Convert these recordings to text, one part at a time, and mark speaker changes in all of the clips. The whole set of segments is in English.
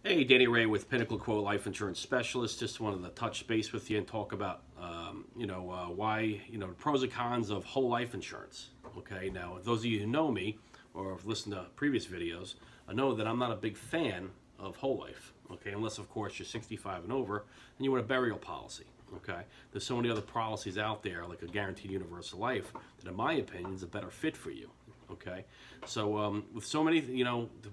Speaker 1: Hey, Danny Ray with Pinnacle Quote Life Insurance Specialist. Just wanted to touch base with you and talk about, why, the pros and cons of whole life insurance. Okay, now, those of you who know me or have listened to previous videos, know that I'm not a big fan of whole life. Okay, unless, of course, you're 65 and over and you want a burial policy. Okay, there's so many other policies out there, like a guaranteed universal life, that, in my opinion, is a better fit for you. Okay, so with so many,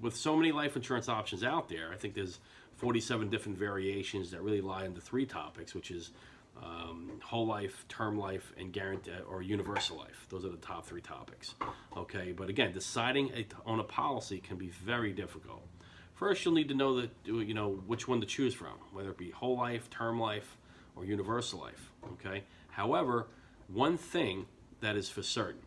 Speaker 1: with so many life insurance options out there, I think there's 47 different variations that really lie into three topics, which is whole life, term life, and guarantee or universal life. Those are the top three topics. Okay, but again, deciding on a policy can be very difficult. First, you'll need to know that which one to choose from, whether it be whole life, term life, or universal life. Okay. However, one thing that is for certain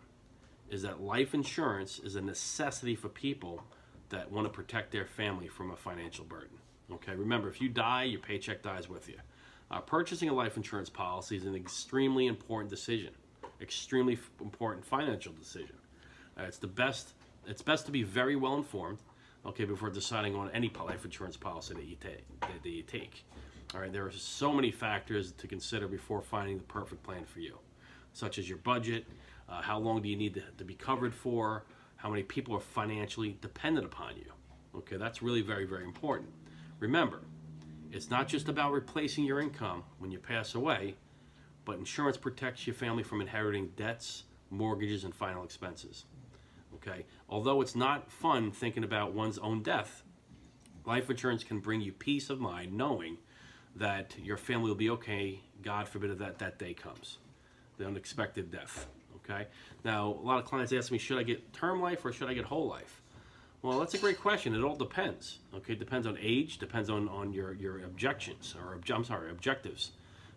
Speaker 1: is that life insurance is a necessity for people that want to protect their family from a financial burden. Okay, remember, if you die, your paycheck dies with you. Purchasing a life insurance policy is an extremely important decision, extremely important financial decision. It's best to be very well informed, okay, before deciding on any life insurance policy that you take. All right, there are so many factors to consider before finding the perfect plan for you, such as your budget, how long do you need to be covered for, how many people are financially dependent upon you. Okay, that's really very, very important. Remember, it's not just about replacing your income when you pass away, but insurance protects your family from inheriting debts, mortgages, and final expenses. Okay, although it's not fun thinking about one's own death, life insurance can bring you peace of mind knowing that your family will be okay, God forbid that day comes, the unexpected death. Okay. Now, a lot of clients ask me, should I get term life or should I get whole life? Well, that's a great question. It all depends. Okay, it depends on age, depends on your objectives,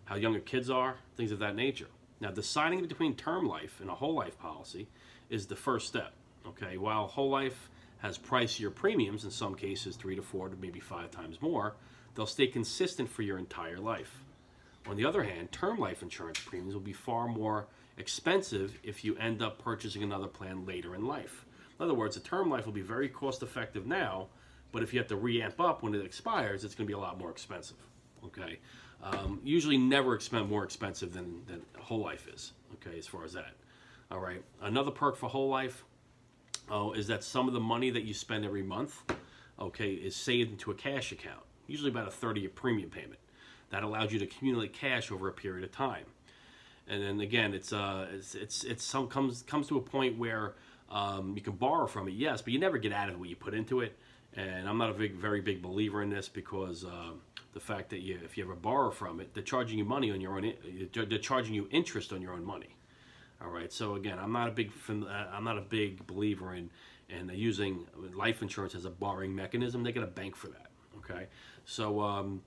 Speaker 1: how young your kids are, things of that nature. Now, deciding between term life and a whole life policy is the first step. Okay, while whole life has pricier premiums, in some cases 3 to 4 to maybe 5 times more, they'll stay consistent for your entire life. On the other hand, term life insurance premiums will be far more expensive if you end up purchasing another plan later in life. In other words, a term life will be very cost effective now, but if you have to re-amp up when it expires, it's going to be a lot more expensive. Okay, usually never more expensive than whole life is. Okay, as far as that. All right, another perk for whole life is that some of the money that you spend every month, okay, is saved into a cash account. Usually about a third of your premium payment. That allows you to accumulate cash over a period of time. And then again, comes to a point where you can borrow from it, yes, but you never get out of what you put into it. And I'm not a very big believer in this because the fact that if you ever borrow from it, they're charging you money on your own. They're charging you interest on your own money. All right. So again, I'm not a big believer in using life insurance as a borrowing mechanism. They get a bank for that. Okay. So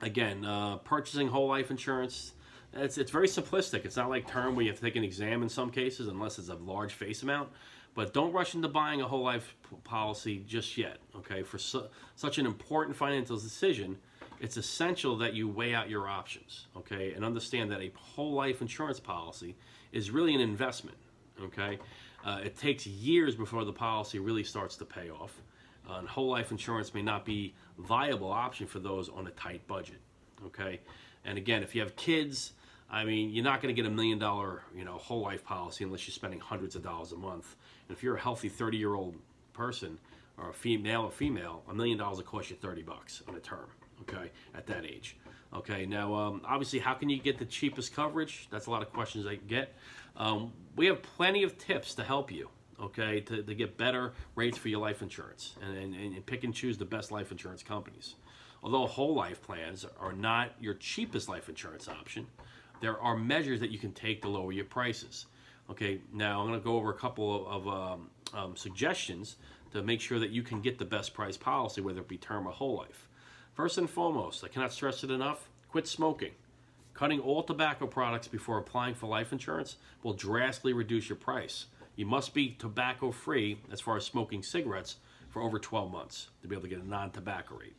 Speaker 1: again, purchasing whole life insurance. It's very simplistic. It's not like term where you have to take an exam in some cases unless it's a large face amount. But don't rush into buying a whole life policy just yet. Okay, for such an important financial decision, it's essential that you weigh out your options. Okay, and understand that a whole life insurance policy is really an investment. Okay, it takes years before the policy really starts to pay off. And whole life insurance may not be a viable option for those on a tight budget. Okay, and again, if you have kids, I mean, you're not going to get $1 million, whole life policy unless you're spending hundreds of dollars a month. And if you're a healthy 30-year-old person, or a female, $1 million will cost you $30 on a term. Okay, at that age. Okay, now obviously, how can you get the cheapest coverage? That's a lot of questions I get. We have plenty of tips to help you. Okay, to get better rates for your life insurance and pick and choose the best life insurance companies. Although whole life plans are not your cheapest life insurance option, there are measures that you can take to lower your prices. Okay, now I'm going to go over a couple of suggestions to make sure that you can get the best price policy, whether it be term or whole life. First and foremost, I cannot stress it enough, quit smoking. Cutting all tobacco products before applying for life insurance will drastically reduce your price. You must be tobacco-free as far as smoking cigarettes for over 12 months to be able to get a non-tobacco rate.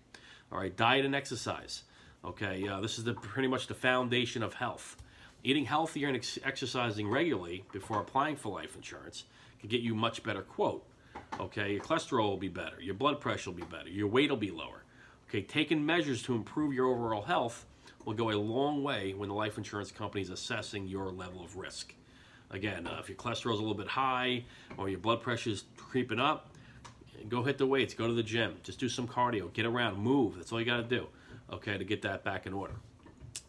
Speaker 1: All right, diet and exercise. Okay, this is pretty much the foundation of health. Eating healthier and exercising regularly before applying for life insurance can get you much better quote. Okay, your cholesterol will be better, your blood pressure will be better, your weight will be lower. Okay, taking measures to improve your overall health will go a long way when the life insurance company is assessing your level of risk. Again, if your cholesterol is a little bit high or your blood pressure is creeping up, go hit the weights, go to the gym, just do some cardio, get around, move. That's all you got to do, okay, to get that back in order.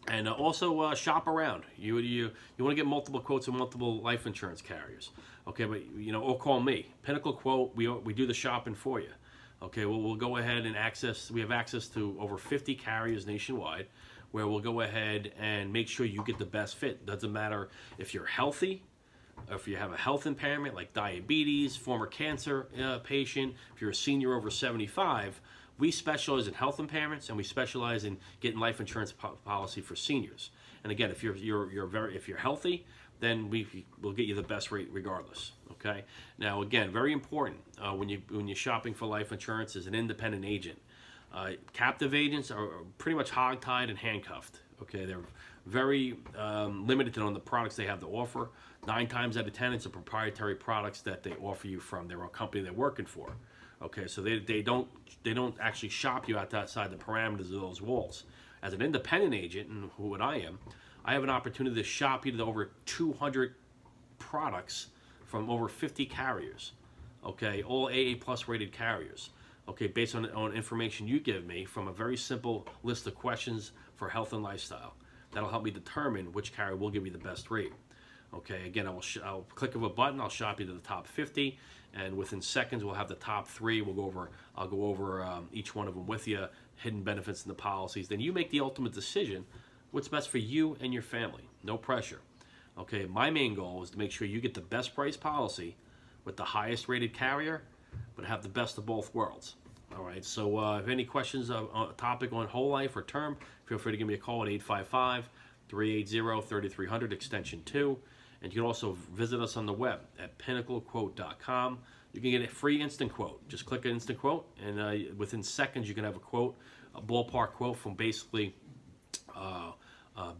Speaker 1: And also shop around. You want to get multiple quotes and multiple life insurance carriers, okay? But or call me, Pinnacle Quote. We do the shopping for you, okay? We'll go ahead and we have access to over 50 carriers nationwide, where we'll go ahead and make sure you get the best fit. Doesn't matter if you're healthy, if you have a health impairment like diabetes, former cancer patient, if you're a senior over 75, we specialize in health impairments, and we specialize in getting life insurance policy for seniors. And again, if you're healthy, then we'll get you the best rate regardless. Okay. Now, again, very important when you're shopping for life insurance as an independent agent. Captive agents are pretty much hogtied and handcuffed. Okay, they're very limited on the products they have to offer. 9 times out of 10, it's a proprietary products that they offer you from their own company they're working for. Okay, so they don't actually shop you outside the parameters of those walls. As an independent agent, and what I am, I have an opportunity to shop you to over 200 products from over 50 carriers. Okay, all AA plus rated carriers. Okay, based on information you give me from a very simple list of questions for health and lifestyle. That'll help me determine which carrier will give you the best rate. Okay, again, I'll click of a button, I'll shop you to the top 50, and within seconds we'll have the top 3. I'll go over each one of them with you, hidden benefits in the policies. Then you make the ultimate decision, what's best for you and your family. No pressure. Okay, my main goal is to make sure you get the best price policy with the highest rated carrier, but have the best of both worlds. All right, so if any questions on a topic on whole life or term, feel free to give me a call at 855-380-3300, extension 2. And you can also visit us on the web at pinnaclequote.com. You can get a free instant quote. Just click an instant quote, and within seconds you can have a quote, a ballpark quote from basically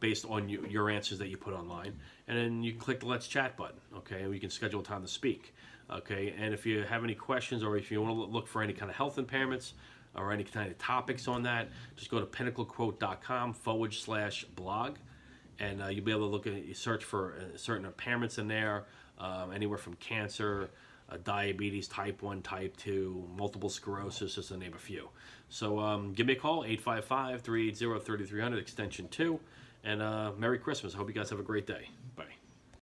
Speaker 1: based on your answers that you put online. And then you can click the Let's Chat button, okay, and we can schedule a time to speak. Okay, and if you have any questions, or if you want to look for any kind of health impairments or any kind of topics on that, just go to pinnaclequote.com/blog, and you'll be able to look at search for certain impairments in there, anywhere from cancer, diabetes, type 1, type 2, multiple sclerosis, just to name a few. So give me a call, 855-380-3300, extension 2, and Merry Christmas. I hope you guys have a great day.